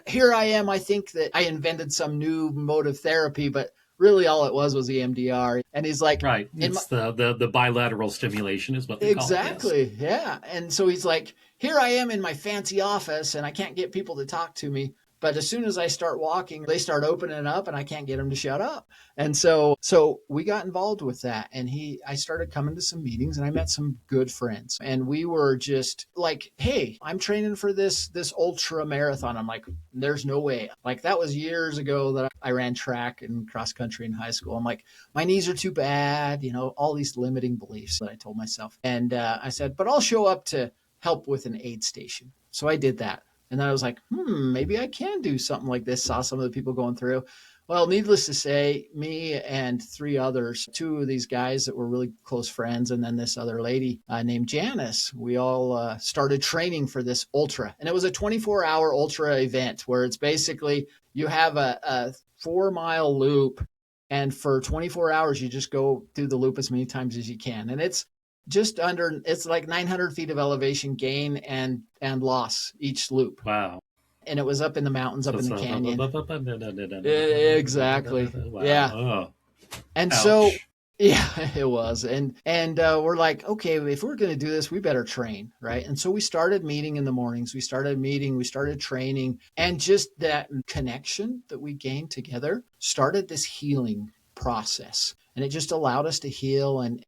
here I am. I think that I invented some new mode of therapy, but really all it was EMDR. And he's like, right. It's the bilateral stimulation is what they call it. Exactly. Yeah. And so he's like, here I am in my fancy office and I can't get people to talk to me. But as soon as I start walking, they start opening up and I can't get them to shut up. And so we got involved with that. And I started coming to some meetings and I met some good friends. And we were just like, hey, I'm training for this ultra marathon. I'm like, there's no way. Like that was years ago that I ran track and cross country in high school. I'm like, my knees are too bad, all these limiting beliefs that I told myself. And I said, but I'll show up to help with an aid station. So I did that. And then I was like, maybe I can do something like this. Saw some of the people going through. Well, needless to say, me and 3 others, 2 of these guys that were really close friends, and then this other lady named Janice, we all started training for this ultra. And it was a 24-hour ultra event where it's basically you have a 4-mile loop. And for 24 hours, you just go through the loop as many times as you can. And it's like 900 feet of elevation gain and loss each loop. Wow. And it was up in the mountains, up in the canyon. Exactly. Wow. Yeah. Oh. And Ouch. So, yeah, it was. And we're like, okay, if we're going to do this, we better train, right? And so we started meeting in the mornings. We started training. And just that connection that we gained together started this healing process. And it just allowed us to heal and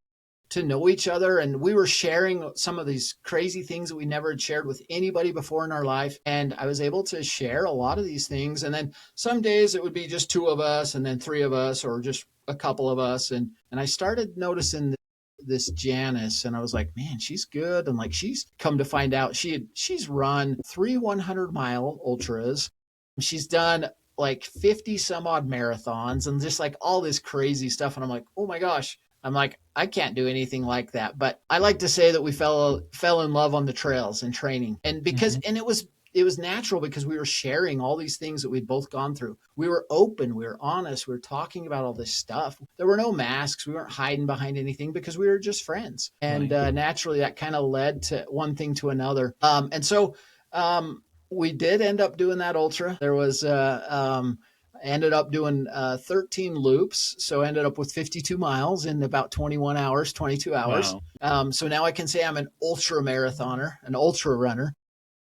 to know each other. And we were sharing some of these crazy things that we never had shared with anybody before in our life. And I was able to share a lot of these things. And then some days it would be just 2 of us and then 3 of us or just a couple of us. And I started noticing this Janice and I was like, man, she's good. And like, she's come to find out she's run 3 100-mile ultras. She's done like 50 some odd marathons and just like all this crazy stuff. And I'm like, oh my gosh. I'm like, I can't do anything like that. But I like to say that we fell in love on the trails and training. And because, and it was natural because we were sharing all these things that we'd both gone through. We were open. We were honest. We were talking about all this stuff. There were no masks. We weren't hiding behind anything because we were just friends. And naturally that kind of led to one thing to another. And so we did end up doing that ultra. There was, ended up doing 13 loops. So ended up with 52 miles in about 22 hours. Wow. So now I can say I'm an ultra marathoner, an ultra runner.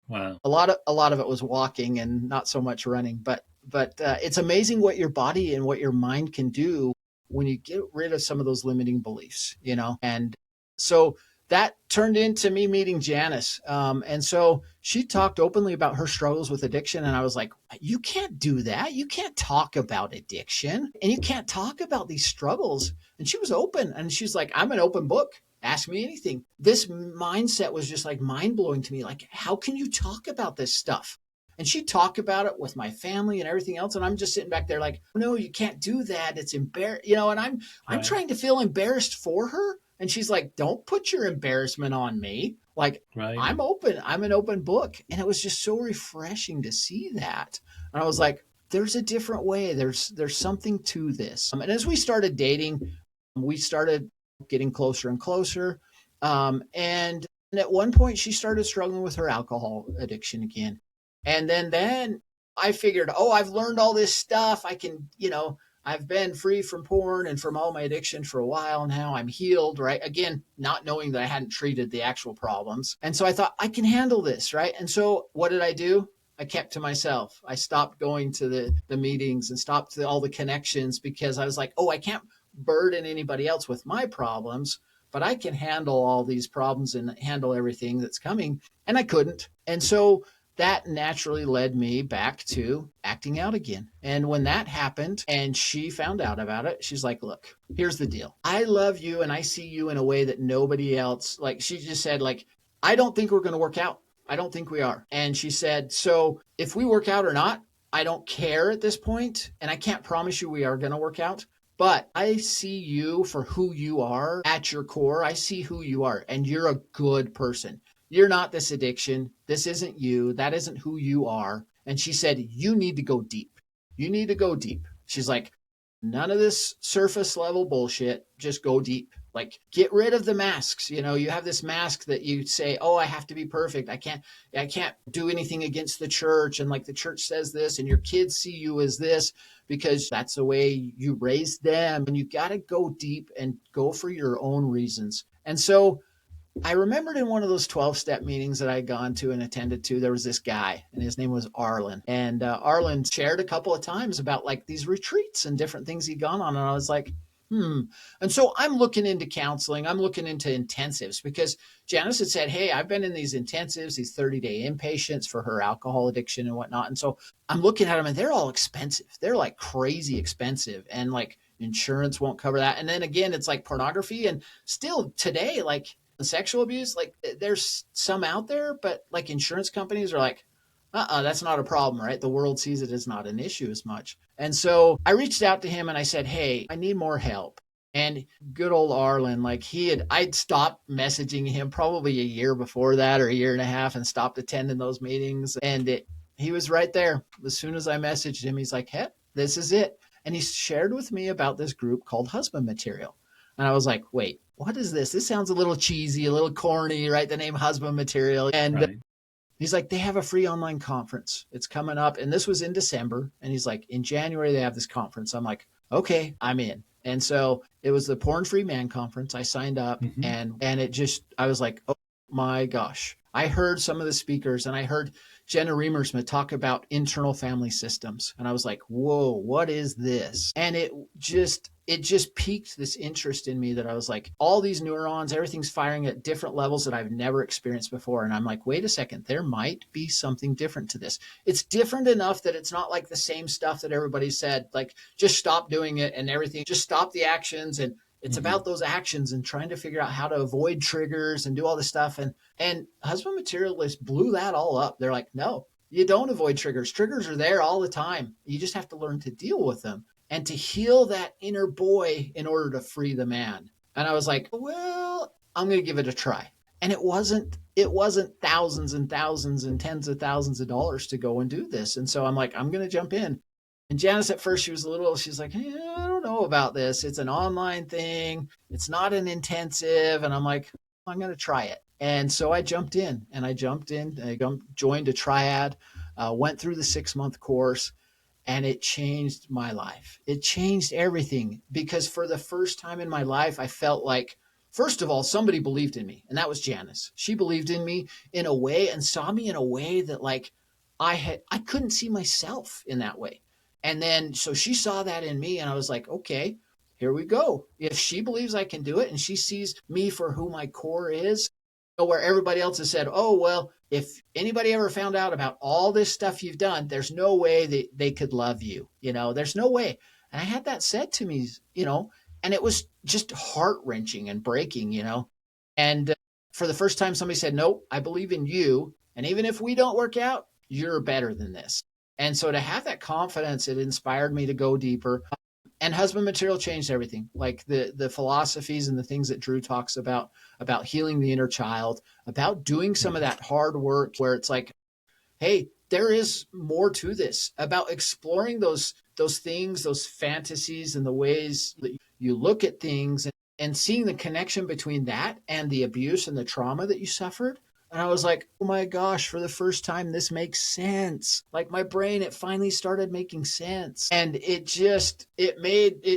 Wow. A lot of it was walking and not so much running, but it's amazing what your body and what your mind can do when you get rid of some of those limiting beliefs, and so that turned into me meeting Janice. And so she talked openly about her struggles with addiction. And I was like, you can't do that. You can't talk about addiction and you can't talk about these struggles. And she was open and she's like, I'm an open book. Ask me anything. This mindset was just like mind blowing to me. Like, how can you talk about this stuff? And she'd talk about it with my family and everything else. And I'm just sitting back there like, no, you can't do that. It's embarrassing, and I'm trying to feel embarrassed for her. And she's like, don't put your embarrassment on me. Like, I'm open. I'm an open book. And it was just so refreshing to see that. And I was like, there's a different way. There's something to this. And as we started dating, we started getting closer and closer. And at one point, she started struggling with her alcohol addiction again. And then I figured, I've learned all this stuff. I can, I've been free from porn and from all my addiction for a while now. I'm healed, right? Again, not knowing that I hadn't treated the actual problems. And so I thought I can handle this, right? And so what did I do? I kept to myself. I stopped going to the meetings and stopped all the connections because I was like, I can't burden anybody else with my problems, but I can handle all these problems and handle everything that's coming. And I couldn't. And so that naturally led me back to acting out again. And when that happened and she found out about it, she's like, look, here's the deal. I love you and I see you in a way that nobody else, like she just said, like, I don't think we're going to work out. I don't think we are. And she said, so if we work out or not, I don't care at this point, and I can't promise you we are going to work out, but I see you for who you are at your core. I see who you are, and you're a good person. You're not this addiction. This isn't you. That isn't who you are. And she said, you need to go deep. You need to go deep. She's like, none of this surface level bullshit. Just go deep. Like, get rid of the masks. You know, you have this mask that you say, oh, I have to be perfect. I can't do anything against the church. And like the church says this, and your kids see you as this because that's the way you raised them. And you got to go deep and go for your own reasons. And so I remembered in one of those 12-step meetings that I had gone to and attended to, there was this guy, and his name was Arlen. And Arlen shared a couple of times about like these retreats and different things he'd gone on. And I was like, And so I'm looking into counseling. I'm looking into intensives because Janice had said, hey, I've been in these intensives, these 30-day inpatients for her alcohol addiction and whatnot. And so I'm looking at them, and they're all expensive. They're like crazy expensive. And like insurance won't cover that. And then again, it's like pornography. And still today, like, sexual abuse, like there's some out there, but like insurance companies are like, that's not a problem, right? The world sees it as not an issue as much. And so I reached out to him and I said, hey, I need more help. And good old Arlen, like I'd stopped messaging him probably a year before that or a year and a half and stopped attending those meetings. And he was right there. As soon as I messaged him, he's like, hey, this is it. And he shared with me about this group called Husband Material. And I was like, wait, what is this? This sounds a little cheesy, a little corny, right? The name Husband Material. And he's like, they have a free online conference. It's coming up. And this was in December. And he's like, in January, they have this conference. I'm like, okay, I'm in. And so it was the Porn Free Man Conference. I signed up and it just, I was like, oh my gosh. I heard some of the speakers and I heard Jenna Remersma talk about internal family systems. And I was like, whoa, what is this? And it just piqued this interest in me that I was like, all these neurons, everything's firing at different levels that I've never experienced before. And I'm like, wait a second, there might be something different to this. It's different enough that it's not like the same stuff that everybody said, like just stop doing it and everything, just stop the actions. And it's about those actions and trying to figure out how to avoid triggers and do all this stuff. And Husband Materialists blew that all up. They're like, no, you don't avoid triggers. Triggers are there all the time. You just have to learn to deal with them and to heal that inner boy in order to free the man. And I was like, well, I'm going to give it a try. And it wasn't thousands and thousands and tens of thousands of dollars to go and do this. And so I'm like, I'm going to jump in. And Janice, at first, she's like, hey, I don't know about this. It's an online thing. It's not an intensive. And I'm like, I'm going to try it. And so I jumped in. I joined a triad, went through the 6-month course, and it changed my life. It changed everything because for the first time in my life, I felt like, first of all, somebody believed in me. And that was Janice. She believed in me in a way and saw me in a way that like I couldn't see myself in that way. And then, so she saw that in me and I was like, okay, here we go. If she believes I can do it and she sees me for who my core is, where everybody else has said, oh, well, if anybody ever found out about all this stuff you've done, there's no way that they could love you. There's no way. And I had that said to me, and it was just heart wrenching and breaking, and for the first time, somebody said, nope, I believe in you. And even if we don't work out, you're better than this. And so to have that confidence, it inspired me to go deeper. And Husband Material changed everything, like the philosophies and the things that Drew talks about healing the inner child, about doing some of that hard work where it's like, hey, there is more to this, about exploring those things, those fantasies and the ways that you look at things and seeing the connection between that and the abuse and the trauma that you suffered. And I was like, oh my gosh, for the first time, this makes sense. Like my brain, it finally started making sense. And it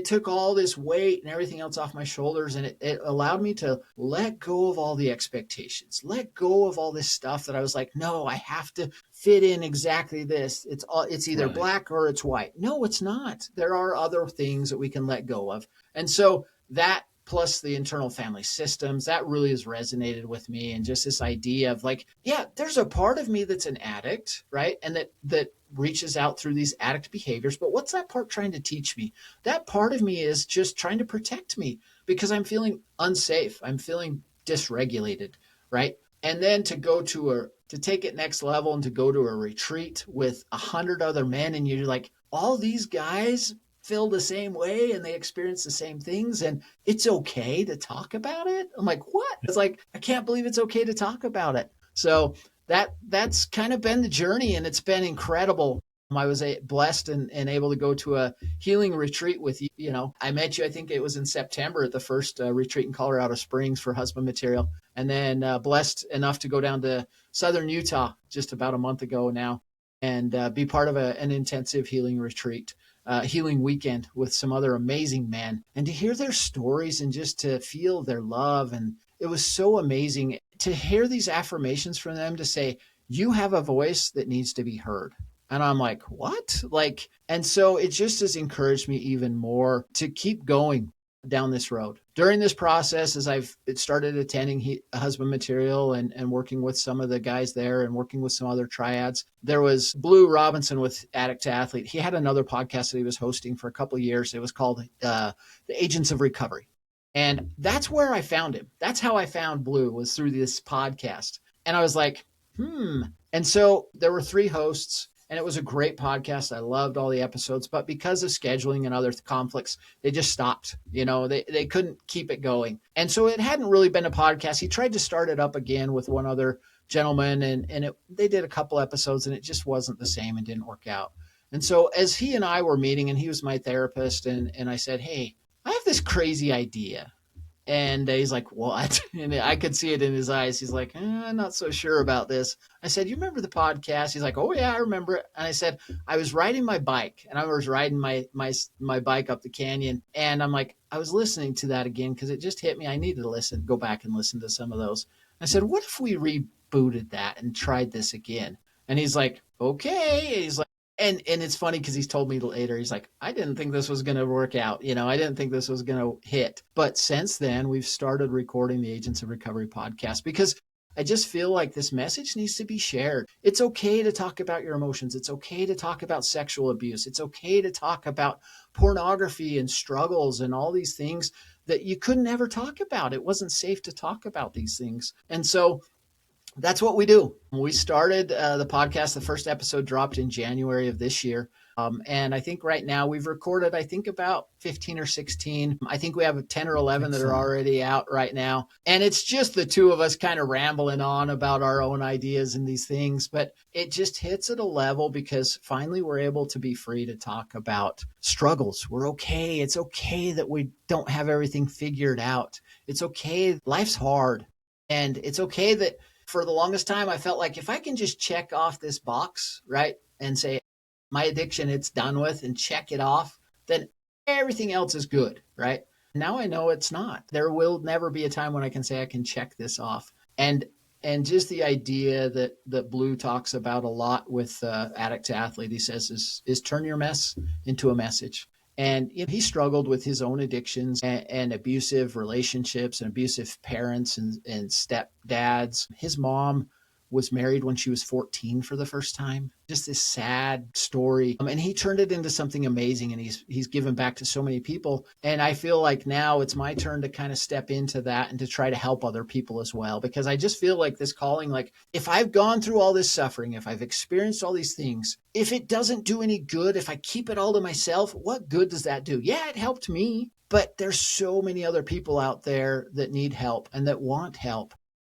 took all this weight and everything else off my shoulders. And it allowed me to let go of all the expectations, let go of all this stuff that I was like, no, I have to fit in exactly this. It's either black or it's white. No, it's not. There are other things that we can let go of. And so that, plus the internal family systems, that really has resonated with me. And just this idea of like, yeah, there's a part of me that's an addict, right? And that reaches out through these addict behaviors. But what's that part trying to teach me? That part of me is just trying to protect me because I'm feeling unsafe. I'm feeling dysregulated, right? And then to take it next level and to go to a retreat with 100 other men, and you're like, all these guys feel the same way and they experience the same things, and it's okay to talk about it. I'm like, what? It's like, I can't believe it's okay to talk about it. So that's kind of been the journey, and it's been incredible. I was blessed and able to go to a healing retreat with you. You know, I met you, I think it was in September at the first retreat in Colorado Springs for husband material. And then blessed enough to go down to southern Utah just about a month ago now and be part of an intensive healing retreat, healing weekend with some other amazing men. And to hear their stories and just to feel their love. And it was so amazing to hear these affirmations from them to say, you have a voice that needs to be heard. And I'm like, what? Like, and so it just has encouraged me even more to keep going down this road. During this process, as I've started attending husband material and working with some of the guys there and working with some other triads, there was Blue Robinson with Addict II Athlete. He had another podcast that he was hosting for a couple of years. It was called The Agents of Recovery. And that's where I found him. That's how I found Blue, was through this podcast. And I was like, And so there were 3 hosts. And it was a great podcast. I loved all the episodes, but because of scheduling and other conflicts, they just stopped. You know, they couldn't keep it going. And so it hadn't really been a podcast. He tried to start it up again with one other gentleman, and they did a couple episodes, and it just wasn't the same and didn't work out. And so as he and I were meeting, and he was my therapist, and I said, hey, I have this crazy idea. And he's like, what? And I could see it in his eyes. He's like, I'm not so sure about this. I said, you remember the podcast? He's like, oh, yeah, I remember it. And I said, I was riding my bike, and I was riding my bike up the canyon. And I'm like, I was listening to that again because it just hit me. I needed to go back and listen to some of those. I said, what if we rebooted that and tried this again? And he's like, okay. And he's like, and it's funny because he's told me later, he's like, I didn't think this was going to work out. You know, I didn't think this was going to hit. But since then, we've started recording the Agents of Recovery podcast because I just feel like this message needs to be shared. It's okay to talk about your emotions. It's okay to talk about sexual abuse. It's okay to talk about pornography and struggles and all these things that you couldn't ever talk about. It wasn't safe to talk about these things. And so that's what we do. We started the podcast. The first episode dropped in January of this year. And I think right now we've recorded, I think about 15 or 16. I think we have 10 or 11 that are already out right now. And it's just the two of us kind of rambling on about our own ideas and these things. But it just hits at a level because finally we're able to be free to talk about struggles. We're okay. It's okay that we don't have everything figured out. It's okay. Life's hard. And it's okay that for the longest time, I felt like if I can just check off this box, right, and say, my addiction, it's done with, and check it off, then everything else is good, right? Now I know it's not. There will never be a time when I can say I can check this off. And just the idea that Blue talks about a lot with Addict II Athlete, he says, is turn your mess into a message. And he struggled with his own addictions and abusive relationships and abusive parents and stepdads. His mom was married when she was 14 for the first time. Just this sad story. And he turned it into something amazing, and he's given back to so many people. And I feel like now it's my turn to kind of step into that and to try to help other people as well, because I just feel like this calling, like if I've gone through all this suffering, if I've experienced all these things, if it doesn't do any good, if I keep it all to myself, what good does that do? Yeah, it helped me, but there's so many other people out there that need help and that want help,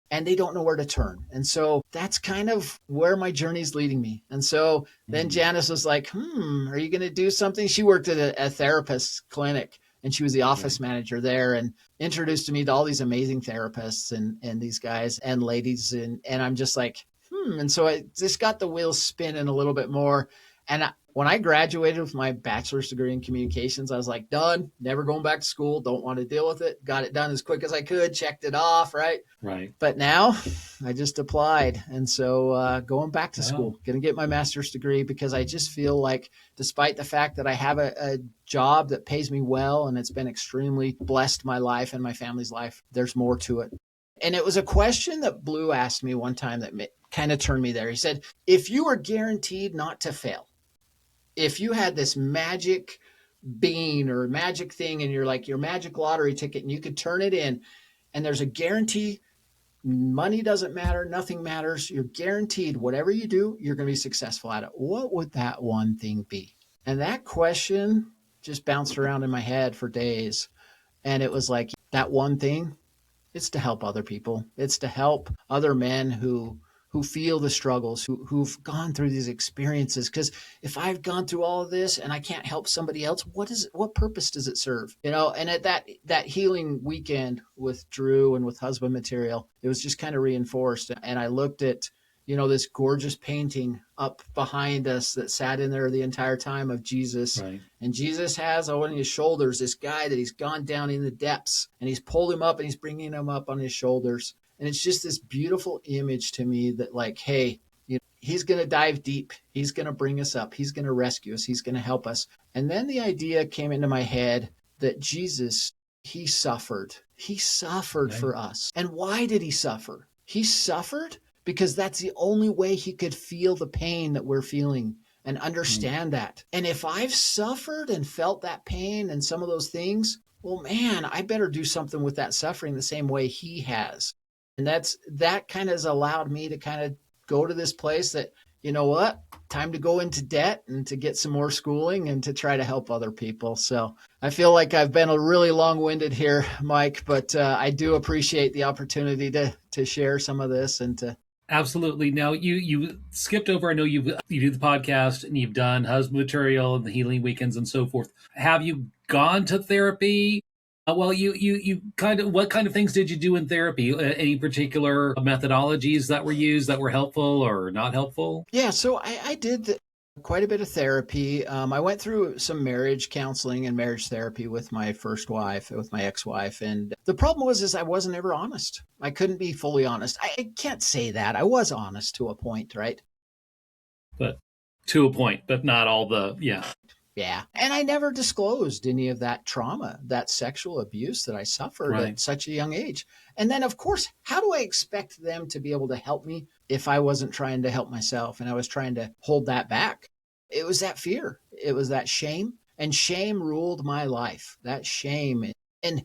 and they don't know where to turn. And so that's kind of where my journey's leading me. And so then Janice was like, are you going to do something? She worked at a therapist's clinic, and she was the office manager there, and introduced me to all these amazing therapists and these guys and ladies. And I'm just like, And so I just got the wheels spinning a little bit more. And when I graduated with my bachelor's degree in communications, I was like, done, never going back to school. Don't want to deal with it. Got it done as quick as I could, checked it off. Right. But now I just applied. And so going back to school, going to get my master's degree, because I just feel like despite the fact that I have a job that pays me well, and it's been extremely blessed my life and my family's life, there's more to it. And it was a question that Blue asked me one time that kind of turned me there. He said, if you were guaranteed not to fail, if you had this magic bean or magic thing and you're like your magic lottery ticket and you could turn it in and there's a guarantee money doesn't matter. Nothing matters. You're guaranteed whatever you do, you're going to be successful at it. What would that one thing be? And that question just bounced around in my head for days. And it was like, that one thing, it's to help other people. It's to help other men who feel the struggles, who've gone through these experiences. Because if I've gone through all of this and I can't help somebody else, what purpose does it serve? You know, and at that healing weekend with Drew and with Husband Material, it was just kind of reinforced. And I looked at, you know, this gorgeous painting up behind us that sat in there the entire time of Jesus. Right. And Jesus has on his shoulders this guy that he's gone down in the depths, and he's pulled him up and he's bringing him up on his shoulders. And it's just this beautiful image to me that, like, hey, you know, he's going to dive deep. He's going to bring us up. He's going to rescue us. He's going to help us. And then the idea came into my head that Jesus, he suffered. He suffered for us. And why did he suffer? He suffered because that's the only way he could feel the pain that we're feeling and understand that. And if I've suffered and felt that pain and some of those things, well, man, I better do something with that suffering the same way he has. And that kind of has allowed me to kind of go to this place that, you know what, time to go into debt and to get some more schooling and to try to help other people. So I feel like I've been a really long-winded here, Mike, but I do appreciate the opportunity to share some of this and to. Absolutely. Now you skipped over. I know you do the podcast and you've done Husband Material and the healing weekends and so forth. Have you gone to therapy? Well, you kind of, what kind of things did you do in therapy? Any particular methodologies that were used that were helpful or not helpful? Yeah, so I did quite a bit of therapy. I went through some marriage counseling and marriage therapy with my first wife, with my ex-wife. And the problem is I wasn't ever honest. I couldn't be fully honest. I can't say that. I was honest to a point, right? But to a point, but not all the, yeah. Yeah. And I never disclosed any of that trauma, that sexual abuse that I suffered at such a young age. And then, of course, how do I expect them to be able to help me if I wasn't trying to help myself and I was trying to hold that back? It was that fear. It was that shame. And shame ruled my life. That shame. And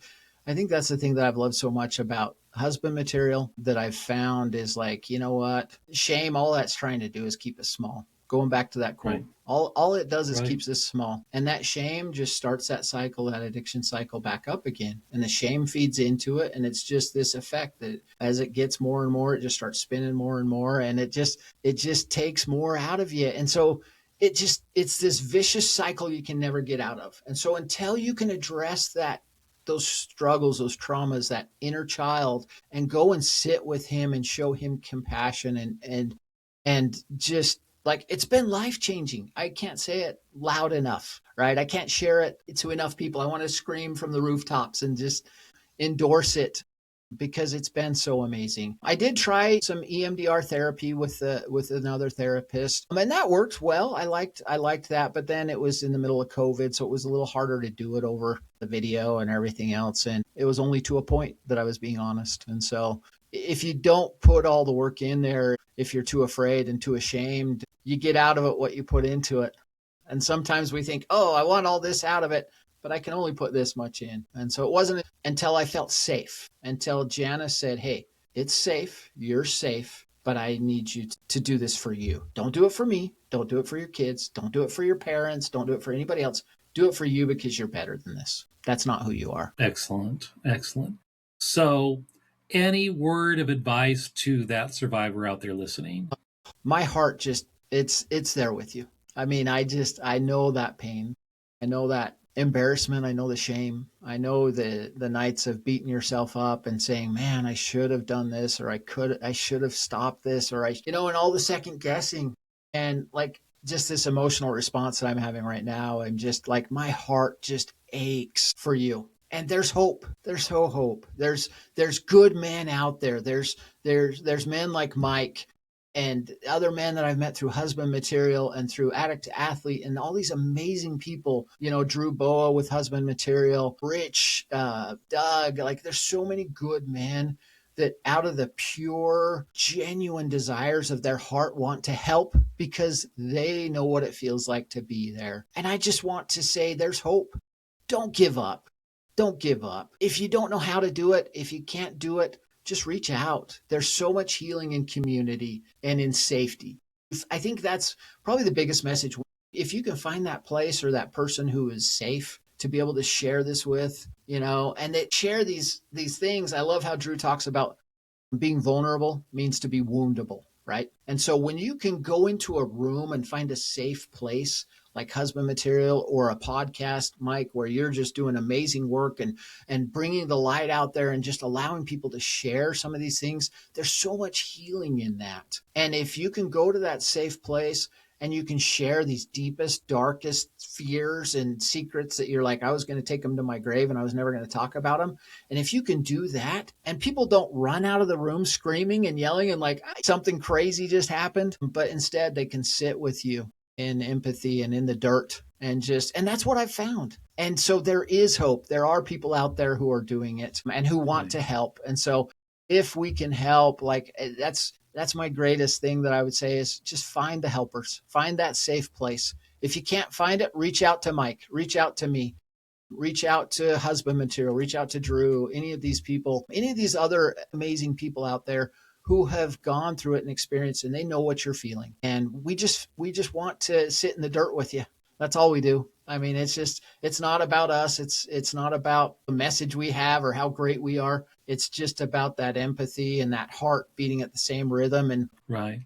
I think that's the thing that I've loved so much about Husband Material that I've found is like, you know what? Shame, all that's trying to do is keep us small. Going back to that quote, Right. all it does is keeps us small. And that shame just starts that cycle, that addiction cycle back up again. And the shame feeds into it. And it's just this effect that as it gets more and more, it just starts spinning more and more. And it just takes more out of you. And so it's this vicious cycle you can never get out of. And so until you can address those struggles, those traumas, that inner child, and go and sit with him and show him compassion and just, like, it's been life-changing. I can't say it loud enough, right? I can't share it to enough people. I want to scream from the rooftops and just endorse it because it's been so amazing. I did try some EMDR therapy with another therapist, and that worked well. I liked that, but then it was in the middle of COVID, so it was a little harder to do it over the video and everything else. And it was only to a point that I was being honest. And so if you don't put all the work in there, if you're too afraid and too ashamed, you get out of it what you put into it. And sometimes we think, oh, I want all this out of it, but I can only put this much in. And so it wasn't until I felt safe, until Janice said, hey, it's safe, you're safe, but I need you to do this for you. Don't do it for me. Don't do it for your kids. Don't do it for your parents. Don't do it for anybody else. Do it for you because you're better than this. That's not who you are. Excellent. Excellent. So any word of advice to that survivor out there listening? My heart just, it's there with you. I mean, I know that pain. I know that embarrassment. I know the shame. I know the nights of beating yourself up and saying, man, I should have done this, or I should have stopped this, or and all the second guessing and like just this emotional response that I'm having right now. I'm just like, my heart just aches for you. And there's hope. There's hope. There's good men out there. There's men like Mike and other men that I've met through Husband Material and through Addict II Athlete and all these amazing people, Drew Boa with Husband Material, Rich, Doug, like there's so many good men that out of the pure, genuine desires of their heart want to help because they know what it feels like to be there. And I just want to say there's hope. Don't give up. Don't give up. If you don't know how to do it, if you can't do it, just reach out. There's so much healing in community and in safety. I think that's probably the biggest message. If you can find that place or that person who is safe to be able to share this with, and they share these things. I love how Drew talks about being vulnerable means to be woundable, right? And so when you can go into a room and find a safe place like Husband Material or a podcast, Mike, where you're just doing amazing work and bringing the light out there and just allowing people to share some of these things, there's so much healing in that. And if you can go to that safe place and you can share these deepest, darkest fears and secrets that you're like, I was going to take them to my grave and I was never going to talk about them. And if you can do that, and people don't run out of the room screaming and yelling and like something crazy just happened, but instead they can sit with you in empathy and in the dirt and that's what I've found. And so there is hope. There are people out there who are doing it and who want to help. And so if we can help, like that's my greatest thing that I would say is just find the helpers, find that safe place. If you can't find it, reach out to Mike, reach out to me, reach out to Husband Material, reach out to Drew, any of these people, any of these other amazing people out there who have gone through it and experienced, and they know what you're feeling. And we just want to sit in the dirt with you. That's all we do. I mean, it's not about us. It's not about the message we have or how great we are. It's just about that empathy and that heart beating at the same rhythm. And right.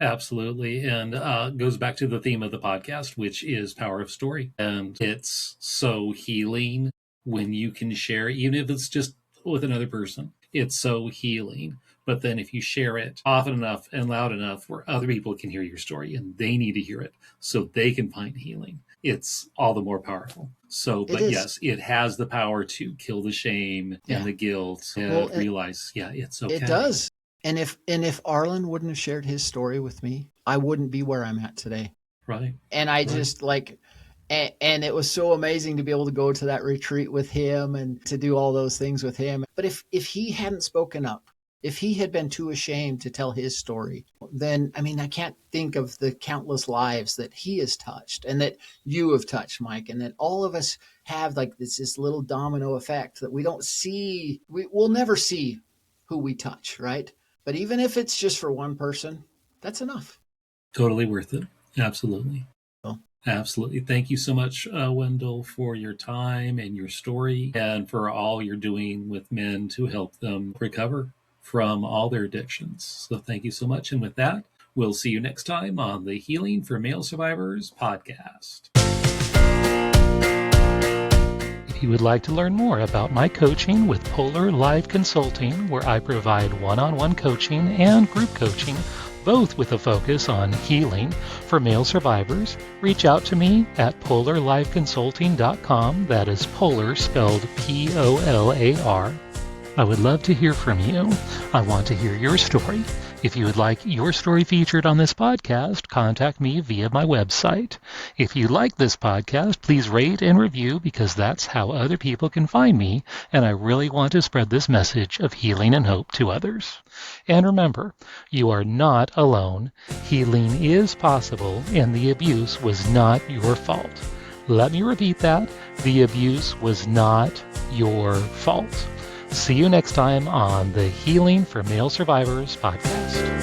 Absolutely. And goes back to the theme of the podcast, which is power of story. And it's so healing when you can share, even if it's just with another person. It's so healing. But then if you share it often enough and loud enough where other people can hear your story and they need to hear it so they can find healing, it's all the more powerful. So, but yes, it has the power to kill the shame and the guilt and realize, it's okay. It does. And if Arlen wouldn't have shared his story with me, I wouldn't be where I'm at today. Right. And I just and it was so amazing to be able to go to that retreat with him and to do all those things with him. But if he hadn't spoken up, if he had been too ashamed to tell his story, then, I mean, I can't think of the countless lives that he has touched and that you have touched, Mike, and that all of us have like this little domino effect that we don't see. We'll never see who we touch, right? But even if it's just for one person, that's enough. Totally worth it. Absolutely. Absolutely. Thank you so much, Wendell, for your time and your story and for all you're doing with men to help them recover from all their addictions. So thank you so much. And with that, we'll see you next time on the Healing for Male Survivors podcast. If you would like to learn more about my coaching with Polar Live Consulting, where I provide one-on-one coaching and group coaching, both with a focus on healing for male survivors, reach out to me at polarliveconsulting.com. That is Polar spelled Polar. I would love to hear from you. I want to hear your story. If you would like your story featured on this podcast, contact me via my website. If you like this podcast, please rate and review because that's how other people can find me, and I really want to spread this message of healing and hope to others. And remember, you are not alone. Healing is possible, and the abuse was not your fault. Let me repeat that. The abuse was not your fault. See you next time on the Healing for Male Survivors podcast.